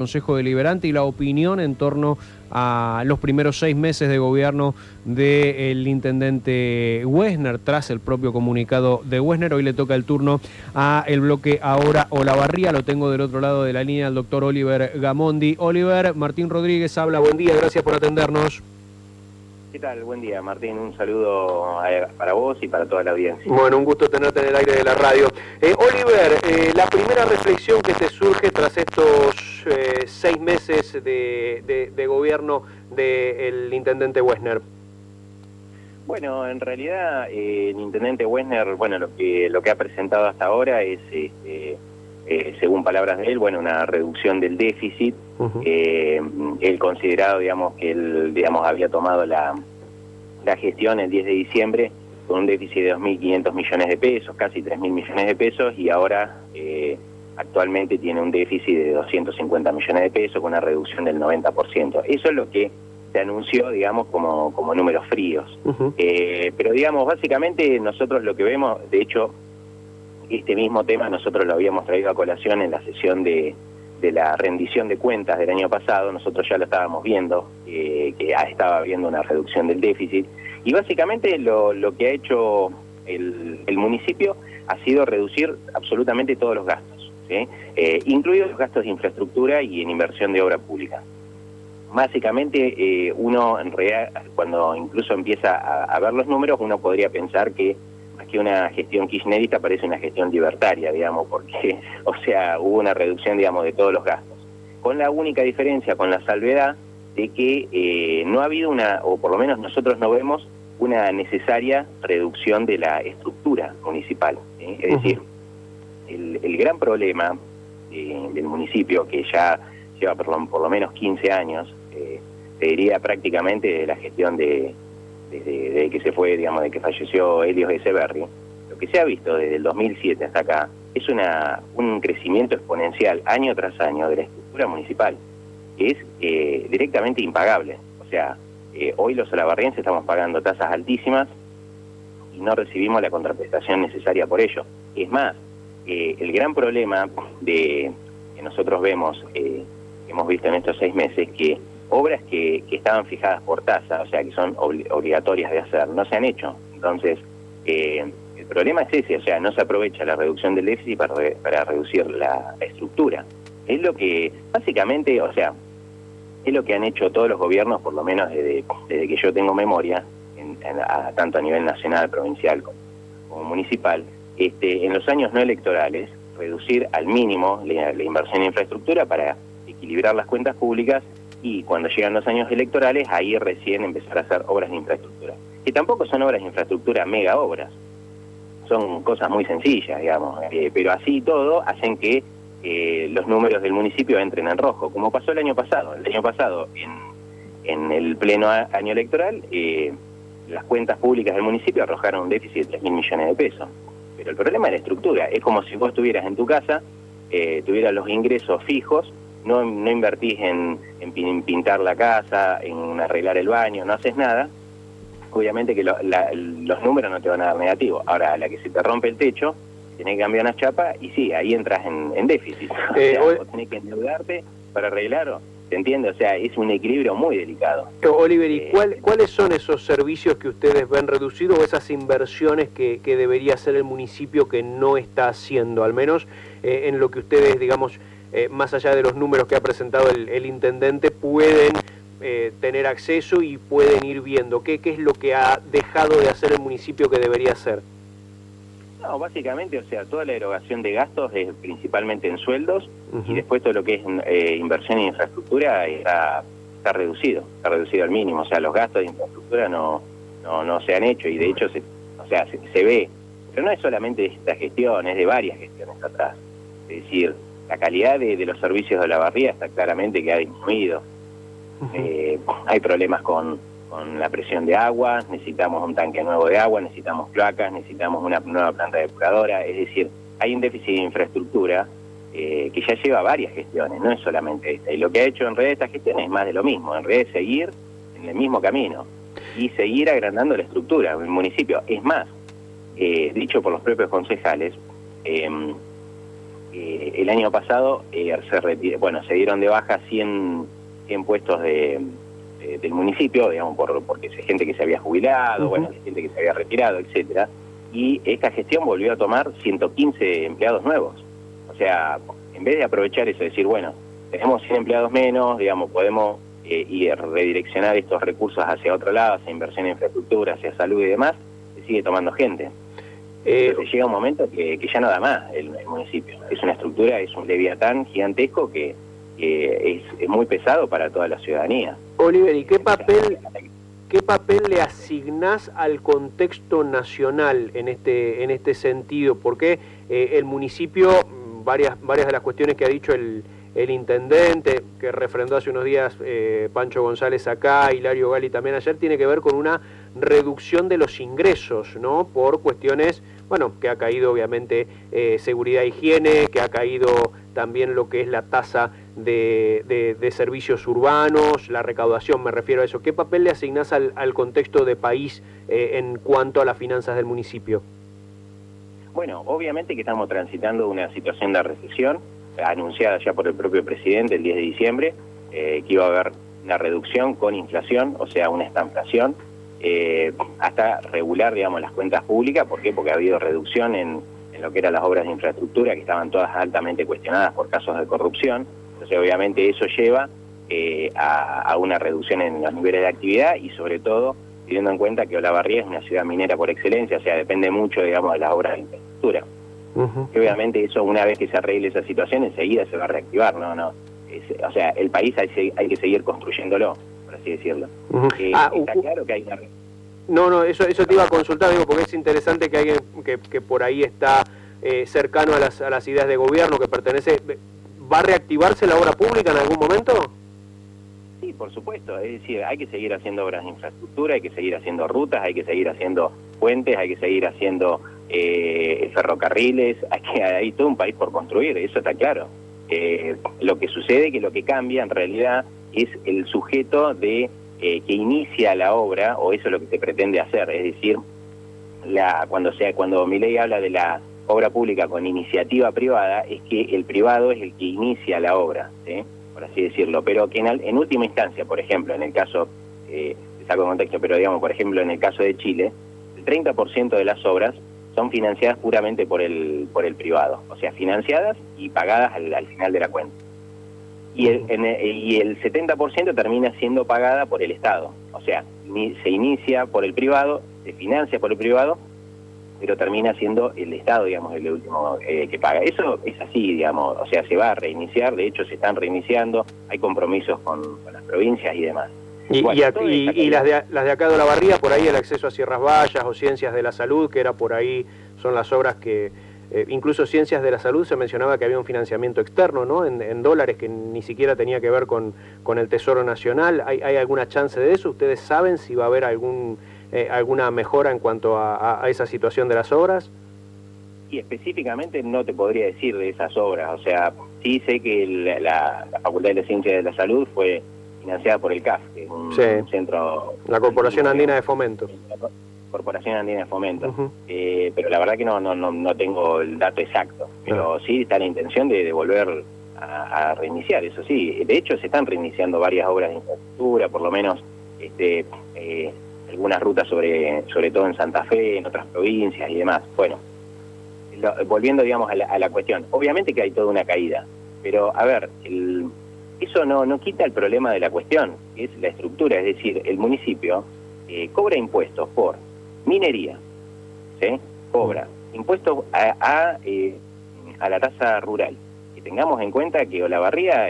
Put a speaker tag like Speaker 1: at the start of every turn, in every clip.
Speaker 1: Consejo Deliberante y la opinión en torno a los primeros 6 meses de gobierno del intendente Wessner, tras el propio comunicado de Wessner. Hoy le toca el turno a el bloque Ahora Olavarría. Lo tengo del otro lado de la línea, el doctor Oliver Gamondi. Oliver, Martín Rodríguez habla. Buen día, gracias por atendernos.
Speaker 2: ¿Qué tal? Buen día, Martín. Un saludo para vos y para toda la audiencia.
Speaker 1: Bueno, un gusto tenerte en el aire de la radio. Oliver, la primera reflexión que te surge tras estos 6 meses de gobierno del intendente Wessner.
Speaker 2: Bueno, en realidad el intendente Wessner, bueno, lo que ha presentado hasta ahora es, según palabras de él, bueno, una reducción del déficit. Él considerado, digamos, que él, digamos, había tomado la gestión el 10 de diciembre con un déficit de 2.500 millones de pesos, casi 3.000 millones de pesos, y ahora actualmente tiene un déficit de 250 millones de pesos con una reducción del 90%. Eso es lo que se anunció, digamos, como números fríos. Pero, digamos, básicamente nosotros lo que vemos, de hecho, este mismo tema nosotros lo habíamos traído a colación en la sesión de la rendición de cuentas del año pasado. Nosotros ya lo estábamos viendo, que estaba habiendo una reducción del déficit, y básicamente lo que ha hecho el municipio ha sido reducir absolutamente todos los gastos, ¿sí? Incluidos los gastos de infraestructura y en inversión de obra pública. Básicamente uno en realidad, cuando incluso empieza a ver los números, uno podría pensar que que una gestión kirchnerista parece una gestión libertaria, digamos, porque, o sea, hubo una reducción, digamos, de todos los gastos. Con la única diferencia, con la salvedad de que no ha habido una, o por lo menos nosotros no vemos, una necesaria reducción de la estructura municipal, ¿sí? Es decir, el gran problema del municipio, que ya lleva por lo menos 15 años, te diría prácticamente de la gestión desde que se fue, digamos, de que falleció Helios Echeverri, lo que se ha visto desde el 2007 hasta acá es un crecimiento exponencial año tras año de la estructura municipal, que es directamente impagable. O sea, hoy los olavarrienses estamos pagando tasas altísimas y no recibimos la contraprestación necesaria por ello. Es más, el gran problema que nosotros vemos, que hemos visto en estos 6 meses, que obras que estaban fijadas por tasa, o sea, que son obligatorias de hacer, no se han hecho. Entonces, el problema es ese, o sea, no se aprovecha la reducción del déficit para reducir la estructura. Es lo que, básicamente, o sea, es lo que han hecho todos los gobiernos, por lo menos desde que yo tengo memoria, tanto a nivel nacional, provincial como municipal, en los años no electorales, reducir al mínimo la inversión en infraestructura para equilibrar las cuentas públicas, y cuando llegan los años electorales, ahí recién empezar a hacer obras de infraestructura. Que tampoco son obras de infraestructura mega obras, son cosas muy sencillas, digamos, pero así y todo hacen que los números del municipio entren en rojo, como pasó el año pasado. El año pasado, en el pleno año electoral, las cuentas públicas del municipio arrojaron un déficit de 3.000 millones de pesos. Pero el problema es la estructura. Es como si vos estuvieras en tu casa, tuvieras los ingresos fijos, no invertís en pintar la casa, en arreglar el baño, no haces nada, obviamente que los números no te van a dar negativo. Ahora, a la que se te rompe el techo, tenés que cambiar una chapa y sí, ahí entras en déficit. O sea, vos tenés que endeudarte para arreglarlo, ¿se entiende? O sea, es un equilibrio muy delicado.
Speaker 1: Oliver, ¿y cuáles son esos servicios que ustedes ven reducidos o esas inversiones que debería hacer el municipio que no está haciendo, al menos en lo que ustedes, digamos, más allá de los números que ha presentado el intendente, pueden tener acceso y pueden ir viendo? ¿Qué es lo que ha dejado de hacer el municipio que debería hacer?
Speaker 2: No, básicamente, o sea, toda la erogación de gastos es principalmente en sueldos, y después todo lo que es inversión en infraestructura está reducido al mínimo. O sea, los gastos de infraestructura no se han hecho, y de hecho se ve, pero no es solamente de esta gestión, es de varias gestiones atrás. Es decir, la calidad de los servicios de Olavarría está claramente que ha disminuido. Hay problemas con la presión de agua, necesitamos un tanque nuevo de agua, necesitamos cloacas, necesitamos una nueva planta depuradora. Es decir, hay un déficit de infraestructura que ya lleva varias gestiones, no es solamente esta. Y lo que ha hecho en realidad esta gestión es más de lo mismo, en realidad es seguir en el mismo camino y seguir agrandando la estructura del municipio. Es más, dicho por los propios concejales, el año pasado se dieron de baja 100 puestos del municipio, digamos, porque es gente que se había jubilado, bueno, gente que se había retirado, etcétera, y esta gestión volvió a tomar 115 empleados nuevos. O sea, en vez de aprovechar eso, decir, bueno, tenemos 100 empleados menos, digamos, podemos y redireccionar estos recursos hacia otro lado, hacia inversión en infraestructura, hacia salud y demás, se sigue tomando gente. Entonces llega un momento que ya no da más el municipio. Es una estructura, es un leviatán gigantesco que es muy pesado para toda la ciudadanía.
Speaker 1: Oliver, ¿y qué papel le asignás al contexto nacional en este sentido? Porque el municipio, varias de las cuestiones que ha dicho el intendente, que refrendó hace unos días Pancho González acá, Hilario Gali también ayer, tiene que ver con una reducción de los ingresos, ¿no? Por cuestiones, bueno, que ha caído obviamente seguridad e higiene, que ha caído también lo que es la tasa de servicios urbanos, la recaudación, me refiero a eso. ¿Qué papel le asignás al contexto de país en cuanto a las finanzas del municipio?
Speaker 2: Bueno, obviamente que estamos transitando una situación de recesión, anunciada ya por el propio presidente el 10 de diciembre, que iba a haber una reducción con inflación, o sea, una estanflación, hasta regular, digamos, las cuentas públicas. ¿Por qué? Porque ha habido reducción en lo que eran las obras de infraestructura, que estaban todas altamente cuestionadas por casos de corrupción. Entonces, obviamente, eso lleva a una reducción en los niveles de actividad y, sobre todo, teniendo en cuenta que Olavarría es una ciudad minera por excelencia, o sea, depende mucho, digamos, de las obras de infraestructura. Y obviamente eso, una vez que se arregle esa situación, enseguida se va a reactivar, o sea, el país hay que seguir construyéndolo, por así decirlo. Está claro que hay una...
Speaker 1: No, eso te iba a consultar, digo, porque es interesante que alguien que por ahí está cercano a las ideas de gobierno, que pertenece... ¿Va a reactivarse la obra pública en algún momento?
Speaker 2: Sí, por supuesto, es decir, hay que seguir haciendo obras de infraestructura, hay que seguir haciendo rutas, hay que seguir haciendo puentes, hay que seguir haciendo ferrocarriles, hay todo un país por construir, eso está claro. Lo que sucede, que lo que cambia en realidad es el sujeto que inicia la obra, o eso es lo que se pretende hacer, es decir, cuando Milei habla de la obra pública con iniciativa privada, es que el privado es el que inicia la obra, ¿sí? Por así decirlo, pero que en última instancia, por ejemplo, en el caso, te saco de contexto, pero digamos, por ejemplo, en el caso de Chile, el 30% de las obras son financiadas puramente por el privado, o sea, financiadas y pagadas al final de la cuenta. Y el 70% termina siendo pagada por el Estado, o sea, se inicia por el privado, se financia por el privado, pero termina siendo el Estado, digamos, el último que paga. Eso es así, digamos, o sea, se va a reiniciar, de hecho se están reiniciando, hay compromisos con las provincias y demás.
Speaker 1: Y las de acá de Olavarría, por ahí el acceso a Sierras Vallas o Ciencias de la Salud, que era por ahí, son las obras que, incluso Ciencias de la Salud se mencionaba que había un financiamiento externo, ¿no? En dólares, que ni siquiera tenía que ver con el Tesoro Nacional. ¿Hay alguna chance de eso? ¿Ustedes saben si va a haber alguna mejora en cuanto a esa situación de las obras?
Speaker 2: Y específicamente no te podría decir de esas obras, o sea, sí sé que la Facultad de Ciencias de la Salud fue financiada por el CAF, que es un centro...
Speaker 1: La Corporación Andina de Fomento.
Speaker 2: Corporación Andina de Fomento. Pero la verdad que no tengo el dato exacto, pero sí está la intención de volver a reiniciar, eso sí. De hecho, se están reiniciando varias obras de infraestructura, por lo menos algunas rutas sobre todo en Santa Fe, en otras provincias y demás. Bueno, volviendo, digamos, a la cuestión, obviamente que hay toda una caída, pero a ver, eso no quita el problema de la cuestión, que es la estructura, es decir, el municipio cobra impuestos por minería, ¿sí? Cobra impuestos a la tasa rural. Que tengamos en cuenta que Olavarría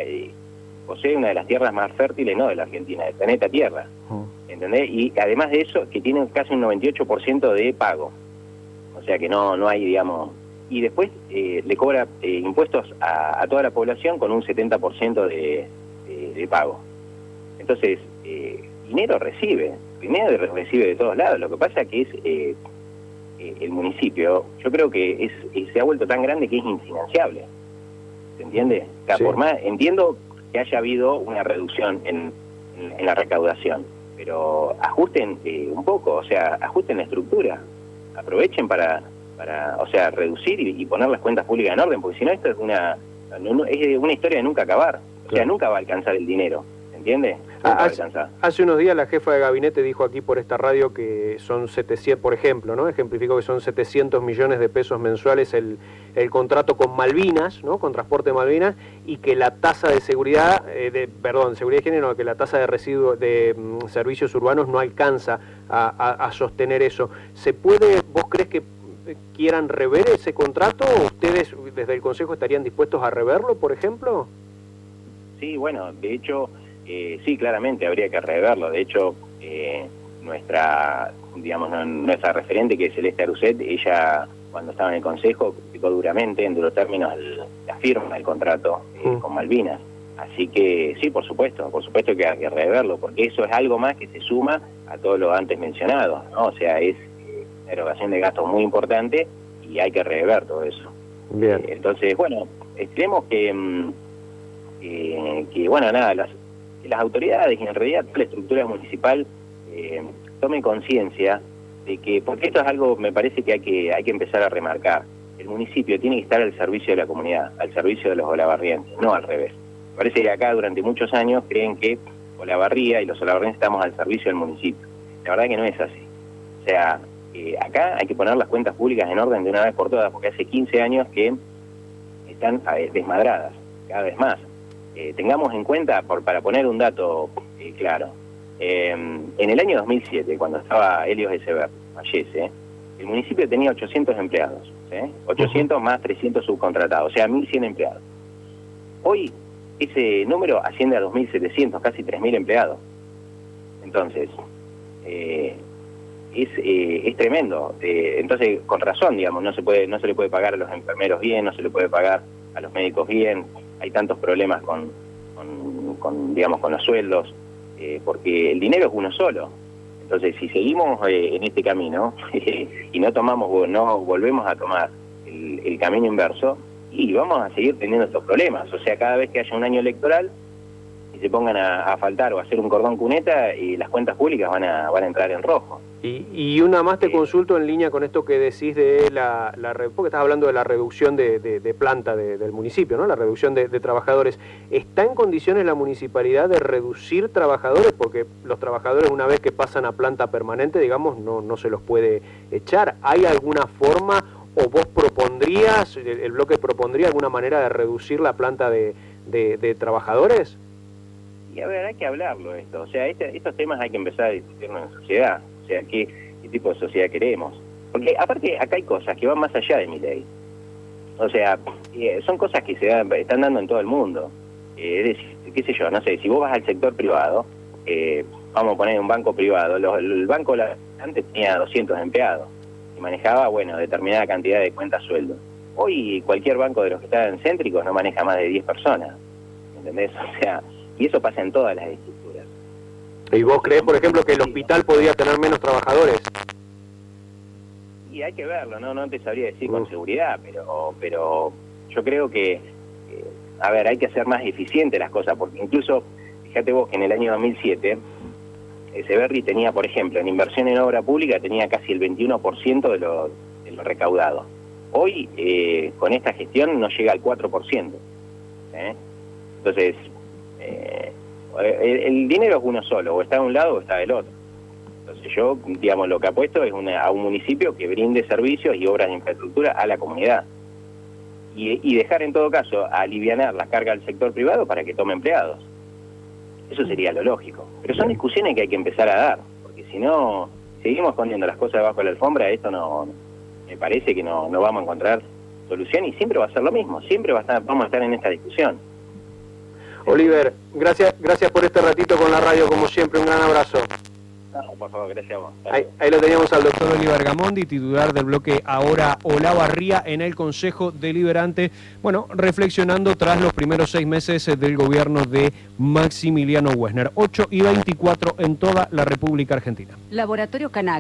Speaker 2: posee una de las tierras más fértiles, no de la Argentina, del planeta Tierra, ¿entendés? Y además de eso, que tiene casi un 98% de pago, o sea que no hay, digamos... Y después le cobra impuestos a toda la población con un 70% de pago. Entonces, dinero recibe de todos lados. Lo que pasa que es el municipio, yo creo que se ha vuelto tan grande que es infinanciable. ¿Se entiende? O sea,
Speaker 1: Sí.
Speaker 2: Entiendo que haya habido una reducción en la recaudación, pero ajusten un poco, o sea, ajusten la estructura, aprovechen para o sea, reducir y poner las cuentas públicas en orden, porque si no esto es una historia de nunca acabar. O sea, nunca va a alcanzar el dinero, ¿entiende?
Speaker 1: Hace unos días la jefa de gabinete dijo aquí por esta radio que son 700, por ejemplo, ¿no? Ejemplificó que son 700 millones de pesos mensuales el contrato con Malvinas, ¿no? Con Transporte Malvinas, y que la tasa de seguridad, seguridad de género, que la tasa de residuos de servicios urbanos no alcanza a sostener eso. ¿Vos crees que quieran rever ese contrato o ustedes desde el Consejo estarían dispuestos a reverlo, por ejemplo?
Speaker 2: Sí, bueno, de hecho, sí, claramente habría que reverlo. De hecho, nuestra referente, que es Celeste Aruset, ella, cuando estaba en el Consejo, criticó duramente, en duros términos, la firma del contrato con Malvinas. Así que sí, por supuesto que hay que reverlo, porque eso es algo más que se suma a todo lo antes mencionado, ¿no? O sea, es una erogación de gastos muy importante y hay que rever todo eso.
Speaker 1: Bien.
Speaker 2: Entonces, bueno, esperemos que bueno, nada, las autoridades y en realidad la estructura municipal tomen conciencia de que, porque esto es algo, me parece que hay que empezar a remarcar, el municipio tiene que estar al servicio de la comunidad, al servicio de los olavarrienses, no al revés. Me parece que acá durante muchos años creen que Olavarría y los olavarrienses estamos al servicio del municipio. La verdad que no es así. O sea, acá hay que poner las cuentas públicas en orden de una vez por todas, porque hace 15 años que están desmadradas, cada vez más. Tengamos en cuenta, para poner un dato claro, en el año 2007, cuando estaba Helios Echeverri, fallece, el municipio tenía 800 empleados, ¿sí? 800 más 300 subcontratados, o sea, 1.100 empleados. Hoy ese número asciende a 2.700, casi 3.000 empleados. Entonces, es tremendo. Entonces, con razón, digamos, no se le puede pagar a los enfermeros bien, no se le puede pagar a los médicos bien. Hay tantos problemas con los sueldos, porque el dinero es uno solo. Entonces, si seguimos en este camino y no volvemos a tomar el camino inverso, y vamos a seguir teniendo estos problemas. O sea, cada vez que haya un año electoral y se pongan a faltar o a hacer un cordón cuneta, y las cuentas públicas van a entrar en rojo.
Speaker 1: Y una más te consulto en línea con esto que decís de porque estás hablando de la reducción de planta del municipio, ¿no? La reducción de trabajadores. ¿Está en condiciones la municipalidad de reducir trabajadores? Porque los trabajadores, una vez que pasan a planta permanente, digamos, no se los puede echar. ¿Hay alguna forma, o vos propondrías, el bloque propondría alguna manera de reducir la planta de trabajadores?
Speaker 2: Y a ver, hay que hablarlo esto. O sea, estos temas hay que empezar a discutirlos en sociedad. O sea, ¿qué tipo de sociedad queremos? Porque aparte acá hay cosas que van más allá de mi ley. O sea, son cosas que están dando en todo el mundo. Es decir, qué sé yo, no sé, si vos vas al sector privado, vamos a poner un banco privado, el banco antes tenía 200 empleados y manejaba, bueno, determinada cantidad de cuentas sueldo. Hoy cualquier banco de los que están céntricos no maneja más de 10 personas, ¿entendés? O sea, y eso pasa en todas las estructuras.
Speaker 1: ¿Y vos creés, por ejemplo, que el hospital podría tener menos trabajadores?
Speaker 2: Y hay que verlo, no te sabría decir con seguridad, pero yo creo que, a ver, hay que hacer más eficientes las cosas, porque incluso, fíjate vos que en el año 2007, Echeverri tenía, por ejemplo, en inversión en obra pública, tenía casi el 21% de lo recaudado. Hoy, con esta gestión, no llega al 4%. Entonces, el dinero es uno solo, o está de un lado o está del otro. Entonces yo, digamos, lo que apuesto es a un municipio que brinde servicios y obras de infraestructura a la comunidad. Y dejar en todo caso alivianar la carga del sector privado para que tome empleados. Eso sería lo lógico. Pero son discusiones que hay que empezar a dar, porque si no, seguimos escondiendo las cosas debajo de la alfombra, esto me parece que no vamos a encontrar solución y siempre va a ser lo mismo, siempre vamos a estar en esta discusión.
Speaker 1: Oliver, gracias por este ratito con la radio, como siempre, un gran abrazo.
Speaker 2: No, por favor, gracias a vos.
Speaker 1: Ahí lo teníamos al doctor Oliver Gamondi, titular del bloque Ahora Olavarría en el Consejo Deliberante, bueno, reflexionando tras los primeros 6 meses del gobierno de Maximiliano Wexner. 8:24 en toda la República Argentina.
Speaker 3: Laboratorio Canagre.